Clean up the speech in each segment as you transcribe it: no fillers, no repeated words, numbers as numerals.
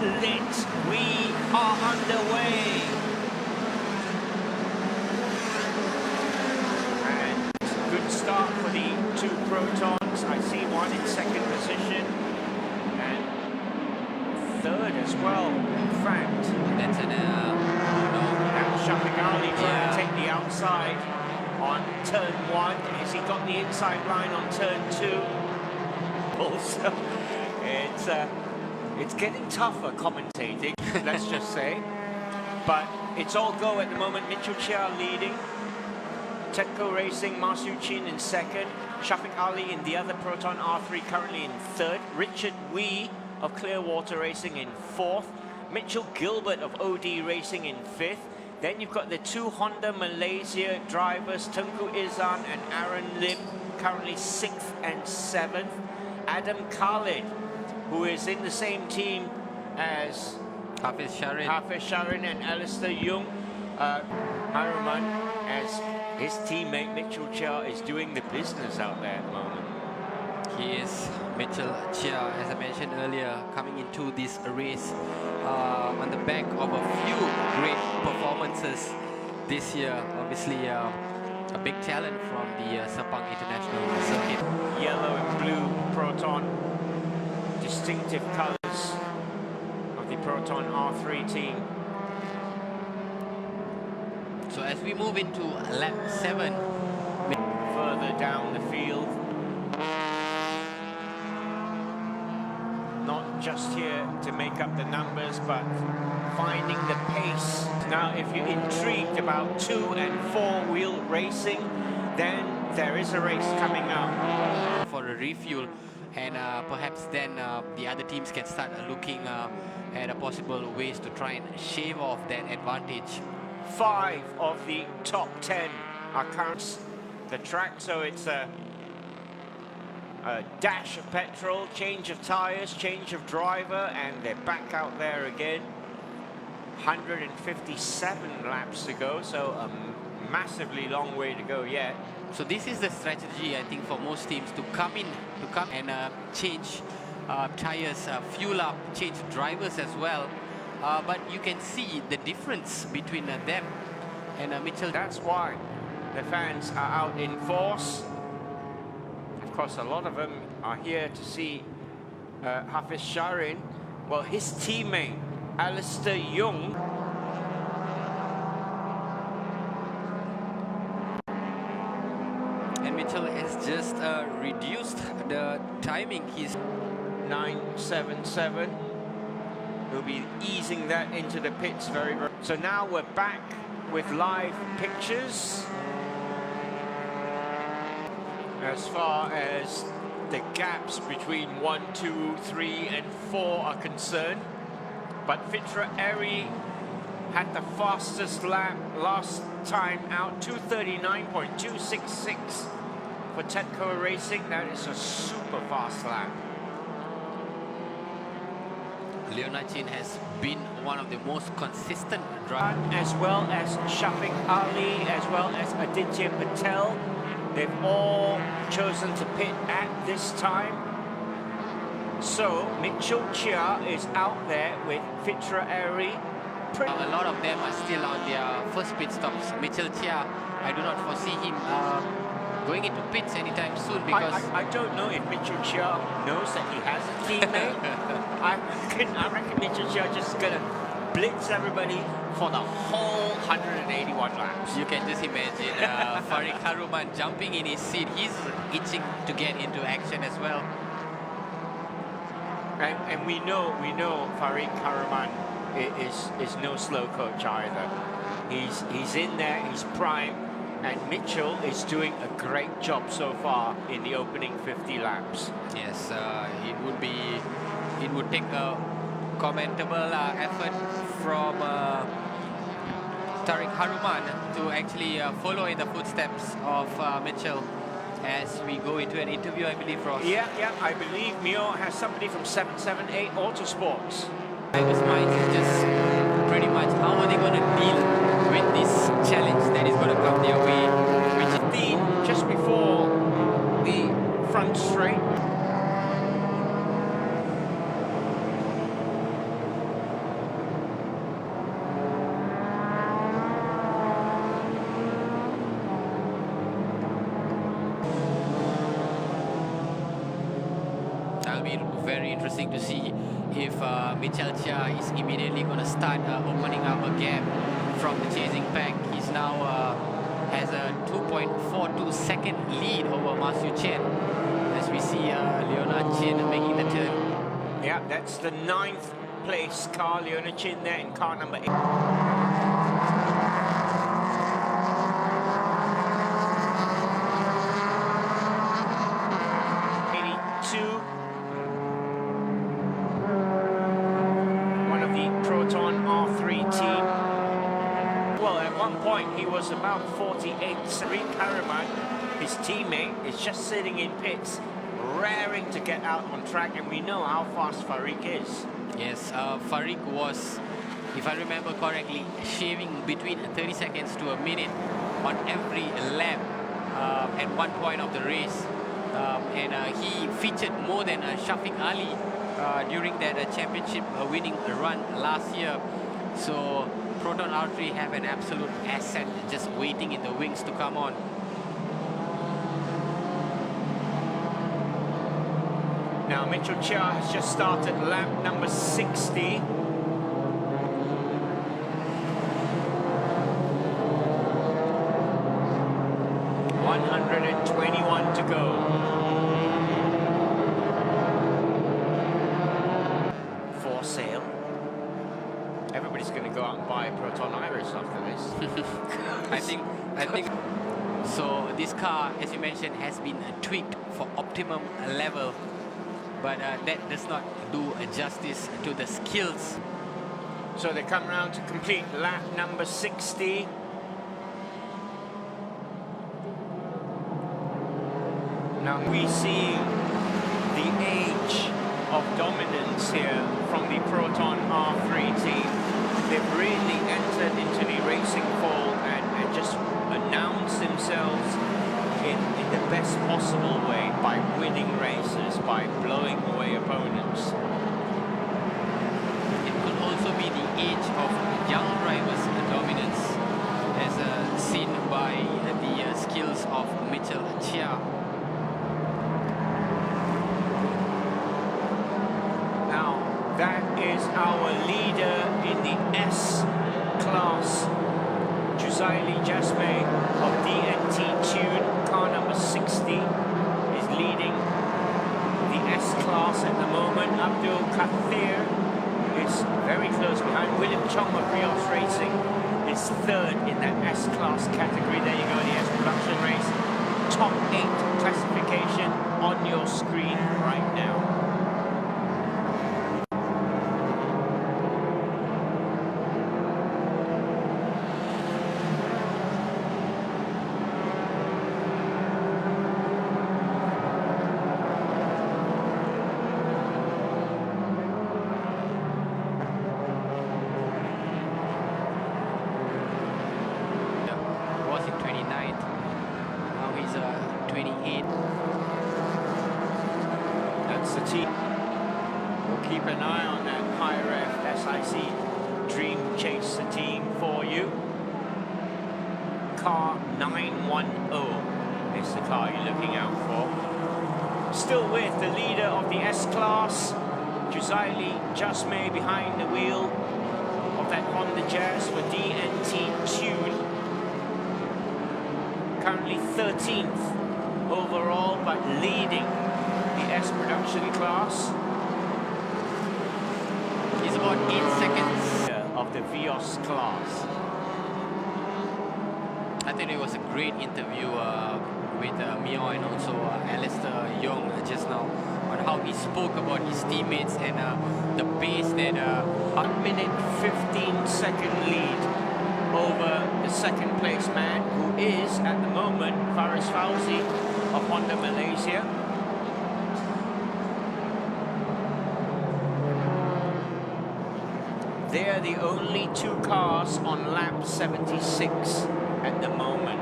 lit. We are underway. And good start for the two Protons. I see one in second position and third as well. In fact, that's an Sepang trying to take the outside on turn 1. Has he got the inside line on turn 2? Also, it's getting tougher commentating, let's just say. But it's all go at the moment. Mitchell Chia leading. Tedco Racing, Ma Siu Chin in second. Shafiq Ali in the other Proton R3 currently in third. Richard Wee of Clearwater Racing in fourth. Mitchell Gilbert of OD Racing in fifth. Then you've got the two Honda Malaysia drivers, Tengku Izan and Aaron Lim, currently 6th and 7th. Adam Khalid, who is in the same team as Hafiz Sharin and Alistair Young. Haruman, as his teammate Mitchell Chia is doing the business out there at the moment. He is Mitchell Chia, as I mentioned earlier, coming into this race on the back of a few great performances this year. Obviously, a big talent from the Sepang International Circuit. Yellow and blue Proton, distinctive colours of the Proton R3 team. So as we move into lap 7, further down the field, not just here to make up the numbers, but finding the pace. Now, if you're intrigued about 2- and 4-wheel racing, then there is a race coming up for a refuel, and perhaps then the other teams can start looking at possible ways to try and shave off that advantage. 5 of the top 10 are currently the track, so it's a dash of petrol, change of tyres, change of driver, and they're back out there again. 157 laps to go, so a massively long way to go yet. So this is the strategy, I think, for most teams to come and change tyres, fuel up, change drivers as well. But you can see the difference between them and Mitchell. That's why the fans are out in force. Of course, a lot of them are here to see Hafiz Sharin. Well, his teammate, Alistair Young, and Mitchell has just reduced the timing. He's 977. We'll be easing that into the pits very. So now we're back with live pictures. As far as the gaps between 1, 2, 3 and 4 are concerned. But Fitra Eri had the fastest lap last time out, 239.266 for Tedco Racing. That is a super fast lap. Leonardin has been one of the most consistent drivers. As well as Shafiq Ali, as well as Aditya Patel. They've all chosen to pit at this time. So Mitchell Chia is out there with Fitra Eri. A lot of them are still on their first pit stops. Mitchell Chia, I do not foresee him going into pits anytime soon, because I don't know if Mitchell Chia knows that he has a teammate. I reckon Mitchell Chia just gonna blitz everybody for the whole 181 laps. You can just imagine Farid Haruman jumping in his seat. He's itching to get into action as well. And we know Farid Haruman is no slow coach either. He's in there, he's prime. And Mitchell is doing a great job so far in the opening 50 laps. Yes, it would take a commendable effort from Tariq Haruman to actually follow in the footsteps of Mitchell as we go into an interview, I believe, Ross. Yeah, I believe Mio has somebody from 778 Autosports. Drivers' minds is just pretty much how are they going to deal with this challenge that is going to come their way, which is just before the front straight. very interesting to see if Mitchell Chia is immediately going to start opening up a gap from the chasing pack. He's now has a 2.42 second lead over Ma Siu Chen as we see Leonard Chin making the turn. Yeah, that's the 9th place car, Leonard Chin there in car number 8. One of the Proton R3 team. Well, at one point he was about 48. Sarit Karaman, his teammate, is just sitting in pits, raring to get out on track, and we know how fast Farik is. Yes, Farik was, if I remember correctly, shaving between 30 seconds to a minute on every lap at one point of the race. And he featured more than Shafiq Ali during that championship winning run last year. So Proton R3 have an absolute asset just waiting in the wings to come on. Now Mitchell Chia has just started lap number 60. .121 to go. For sale. Everybody's going to go out and buy a Proton Iris after this. I think so. This car, as you mentioned, has been tweaked for optimum level, but that does not do justice to the skills. So they come round to complete lap number 60. Now we see the age of dominance here from the Proton R3 team. They've really entered into the racing fold and just announced themselves in the best possible way by winning races, by blowing away opponents. It could also be the age of young drivers' dominance, as seen by the skills of Mitchell Chia. Now, that is our leader in the S-Class. Juzaili Jasme of DNT Tune, car number 60, is leading the S-Class at the moment. Abdul Kathir is very close behind. William Chong of Rios Racing is third in that S-Class category. There you go, the S production race. Top 8 classification on your screen right now. Was in 29th, now he's 28. That's the team. We'll keep an eye on that high-ref SIC Dream Chase the team for you. Car 910 is the car you're looking out for. Still with the leader of the S-Class, Juzaili Jasme behind the wheel of that Honda Jazz for DNT Tune. Currently 13th overall, but leading the S production class. He's about 8 seconds. Of the Vios class. I think it was a great interview with Mio and also Alistair Young just now on how he spoke about his teammates and the pace that 1 minute 15 second lead over the second place man, who is at the moment Faris Fauzi of Honda Malaysia. They're the only two cars on lap 76 at the moment,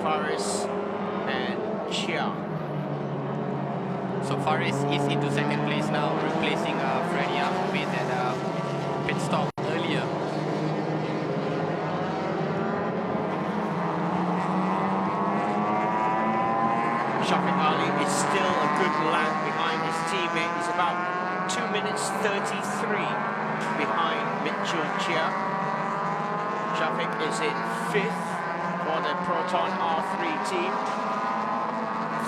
Faris and Chia. So Faris is into second place now, replacing Freddie Ahmed at pit stop earlier. Shafiq Ali is still a good lap behind his teammate. He's about 2 minutes 33 behind Mitchell Chia. Shafiq is in 5th for the Proton R3 team.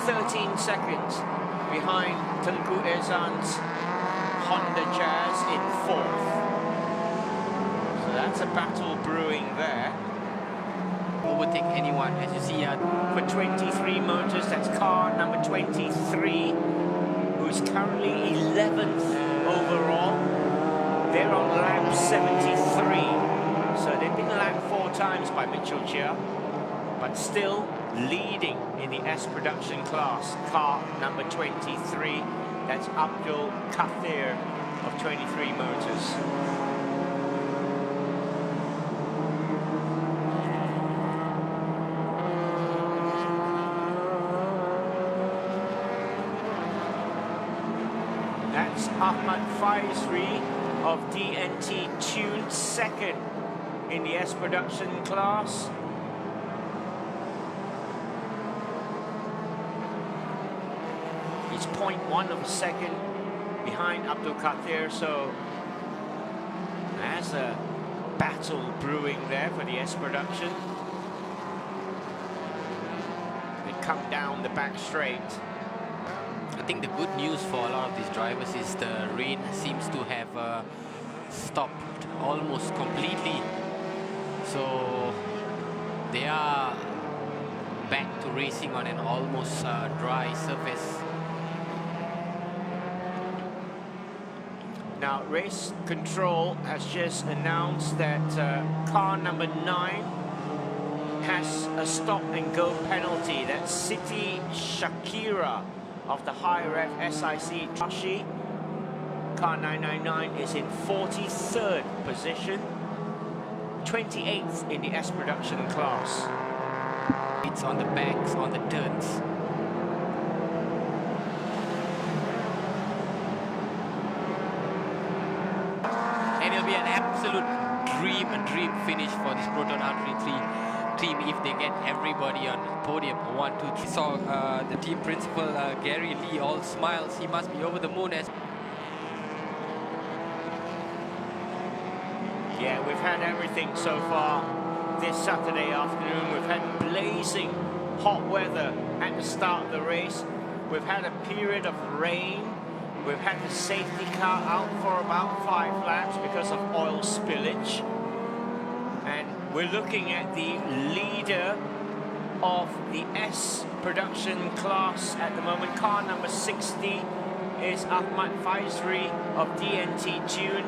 13 seconds behind Tengku Ezan's Honda Jazz in 4th. So that's a battle brewing there. Overtake anyone, as you see. For 23 Motors, that's car number 23, who's currently 11th overall. They're on lap 73, so they've been lapped 4 times by Mitchell Chia, but still leading in the S production class. Car number 23, that's Abdul Kathir of 23 Motors. That's Ahmad Faizri of DNT Tune, 2nd in the S production class. He's 0.1 of a second behind Abdul Kathir, so there's a battle brewing there for the S production. They come down the back straight. I think the good news for a lot of these drivers is the rain seems to have stopped almost completely. So they are back to racing on an almost dry surface. Now, race control has just announced that car number 9 has a stop and go penalty. That's Siti Shakira of the high ref SIC Tashi. Car 999 is in 43rd position, 28th in the S production class. It's on the backs, on the turns. And it'll be an absolute dream finish for this Proton R33 team if they get everybody on podium. 1, 2, 3. Saw the team principal Gary Lee all smiles. He must be over the moon. As yeah, we've had everything so far this Saturday afternoon. We've had blazing hot weather at the start of the race. We've had a period of rain. We've had the safety car out for about 5 laps because of oil spillage. And we're looking at the leader of the S production class at the moment. Car number 60 is Ahmad Faizri of DNT Tune.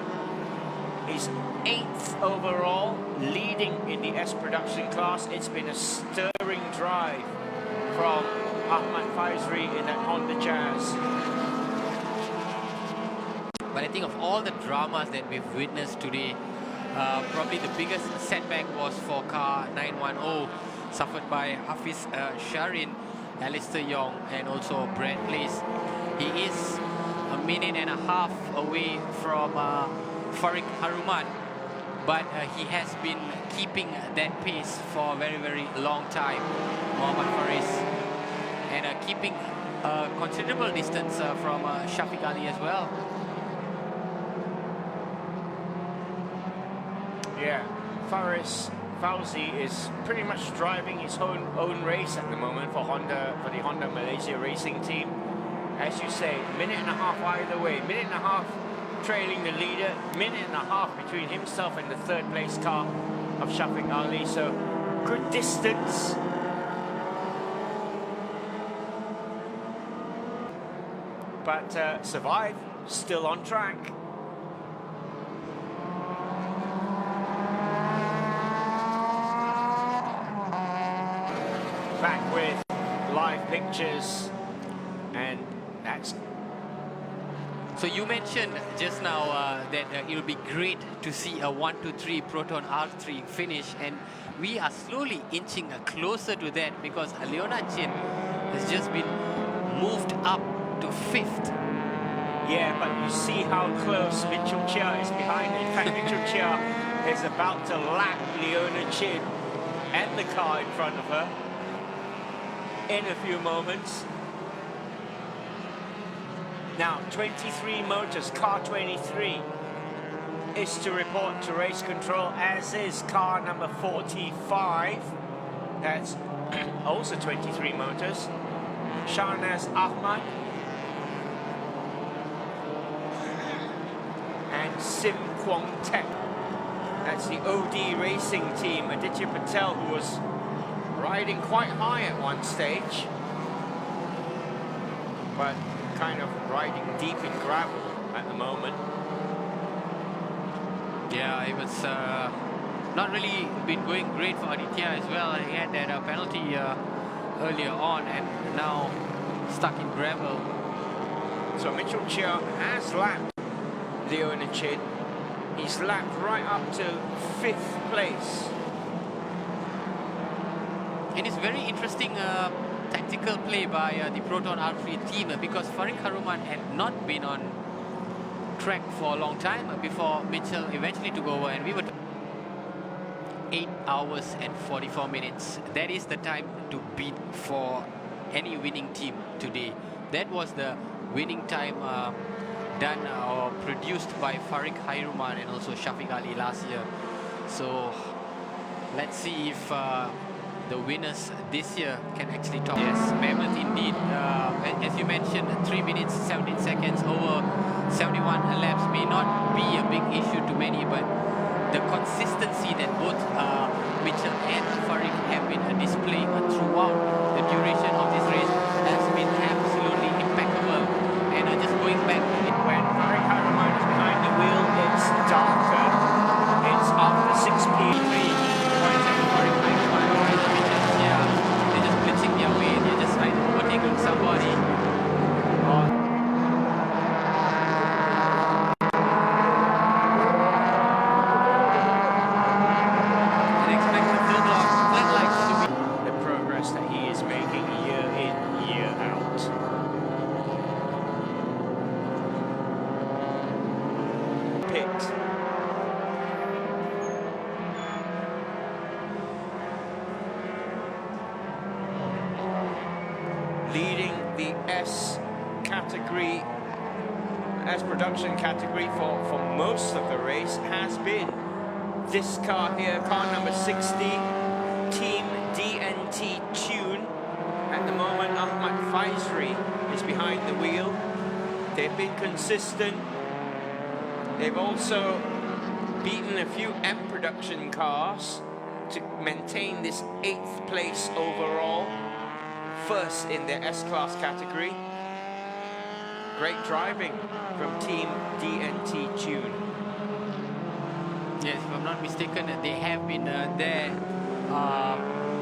He's 8th overall, leading in the S production class. It's been a stirring drive from Ahmad Faizri in that Honda Jazz. But I think of all the dramas that we've witnessed today, probably the biggest setback was for car 910, suffered by Hafiz Sharin, Alistair Young, and also Brad Place. He is a minute and a half away from Farik Haruman, but he has been keeping that pace for a very long time, Muhammad Faris, and keeping a considerable distance from Shafiq Ali as well. Yeah, Fauzi is pretty much driving his own race at the moment for the Honda Malaysia racing team. As you say, minute and a half either way, minute and a half trailing the leader, minute and a half between himself and the 3rd place car of Shafiq Ali, so good distance. But Survive, still on track. Back with live pictures, and that's... So you mentioned just now that it will be great to see a 1, 2, 3 Proton R3 finish, and we are slowly inching closer to that because Leona Chin has just been moved up to 5th. Yeah, but you see how close Mitchell Chia is behind. In fact, Mitchell Chia is about to lap Leona Chin and the car in front of her in a few moments. Now, 23 motors, car 23 is to report to race control, as is car number 45. That's also 23 motors. Shahnaz Ahmad and Sim Kwong Tek. That's the OD racing team. Aditya Patel, who was riding quite high at one stage, but kind of riding deep in gravel at the moment. Yeah, it was not really been going great for Aditya as well. He had that penalty earlier on and now stuck in gravel. So Mitchell Chia has lapped Leonachin. He's lapped right up to 5th place. It is very interesting tactical play by the Proton R3 team because Farid Haruman had not been on track for a long time before Mitchell eventually took over, and we were 8 hours and 44 minutes. That is the time to beat for any winning team today. That was the winning time done or produced by Farid Haruman and also Shafiq Ali last year. So let's see if the winners this year can actually top. Yes, mammoth indeed. As you mentioned, 3 minutes 17 seconds over 71 laps may not be a big issue to many, but the consistency that both Mitchell and Farid have been displaying throughout the duration of this race has been absolutely impeccable. And just going back to it, When Farid Haruman is behind the wheel, it's darker. It's after 6 p.m. they're just blitzing their way, they're just like overtaking somebody. And expect the flat lights to be The progress that he is making year in, year out. Pit. Leading the S category, S production category for most of the race has been this car here, car number 60, Team DNT Tune. At the moment, Ahmad Faizri is behind the wheel. They've been consistent. They've also beaten a few M production cars to maintain this 8th place overall. First in their S-Class category. Great driving from Team DNT Tune. Yes, if I'm not mistaken, they have been there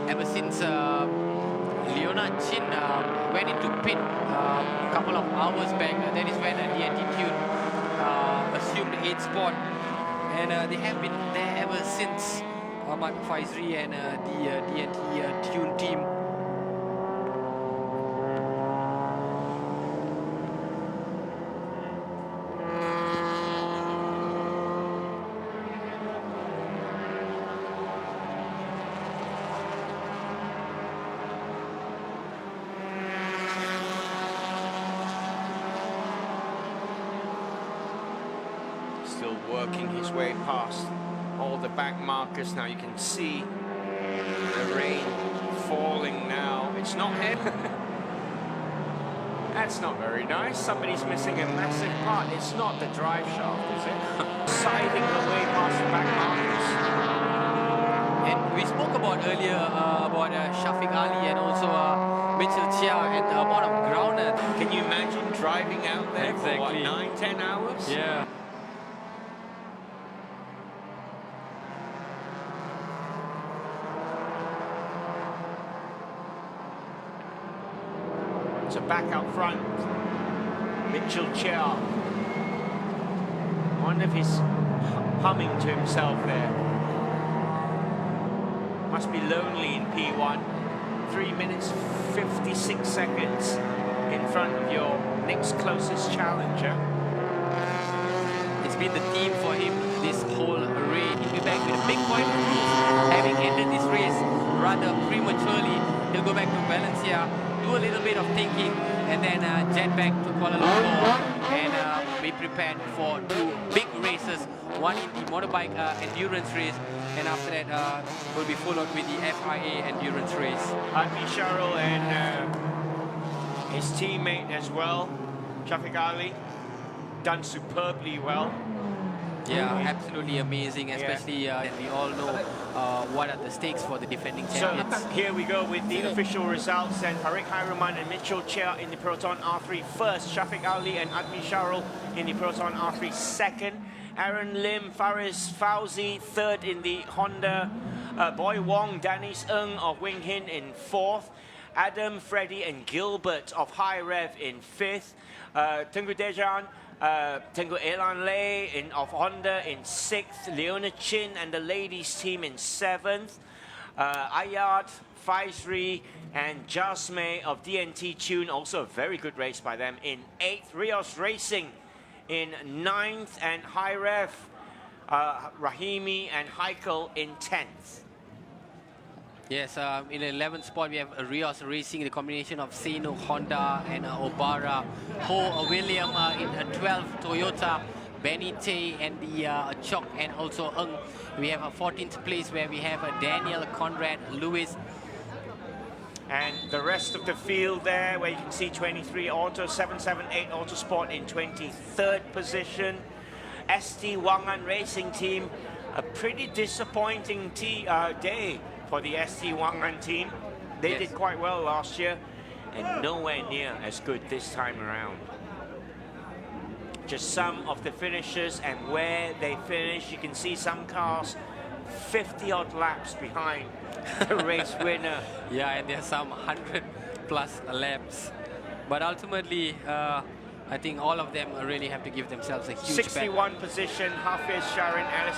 ever since Leona Chin went into pit a couple of hours back. That is when the attitude assumed the 8th spot, and they have been there ever since. Ahmad Faizri and the DNT Tune team. Still working his way past all the back markers. Now you can see the rain falling now. It's not him. That's not very nice. Somebody's missing a massive part. It's not the drive shaft, is it? Siding the way past the back markers. And we spoke about earlier about Shafiq Ali and also Mitchell Chia and the amount of ground. Can you imagine driving out there for what, Exactly. 9-10 hours? Yeah. So back out front, Mitchell Chia. I wonder if he's humming to himself there. Must be lonely in P1. 3 minutes 56 seconds in front of your next closest challenger. It's been the theme for him this whole race. He'll be back with a big point of proof, having ended this race rather prematurely. He'll go back to Valencia, do a little bit of thinking, and then jet back to Kuala Lumpur and be prepared for 2 big races, one in the motorbike endurance race, and after that will be followed with the FIA endurance race. Admi Sharul and his teammate as well, Shafiq Ali, done superbly well. Yeah, absolutely amazing, especially that we all know what are the stakes for the defending champions. So here we go with the official results, and Tariq Hairuman and Mitchell Chia in the Proton R3 first, Shafiq Ali and Admi Sharul in the Proton R3 second, Aaron Lim, Faris Fauzi third in the Honda, Boy Wong, Danis Ng of Wing Hin in fourth, Adam, Freddie and Gilbert of High Rev in fifth, Tengku Dejan, Tengku Elan Lei of Honda in sixth, Leona Chin and the ladies team in seventh, Ayat, Faisri and Jasmine of DNT Tune, also a very good race by them, in eighth, Rios Racing in ninth, and High Rev, Rahimi and Heikel in 10th. Yes, in the 11th spot we have Rios Racing, the combination of Seno, Honda and Obara. Ho William in 12th, Toyota, Benny Tay and the Chok and also Ng. We have a 14th place where we have Daniel, Conrad, Lewis. And the rest of the field there, where you can see 23 Auto, 778 Autosport in 23rd position. ST Wangan Racing Team, a pretty disappointing day for the ST Wangan team. They did quite well last year and nowhere near as good this time around. Just some of the finishes and where they finish. You can see some cars 50 odd laps behind the race winner. Yeah, and there's some 100 plus laps. But ultimately, I think all of them really have to give themselves a huge 61 position, Hafiz, Sharon, Alice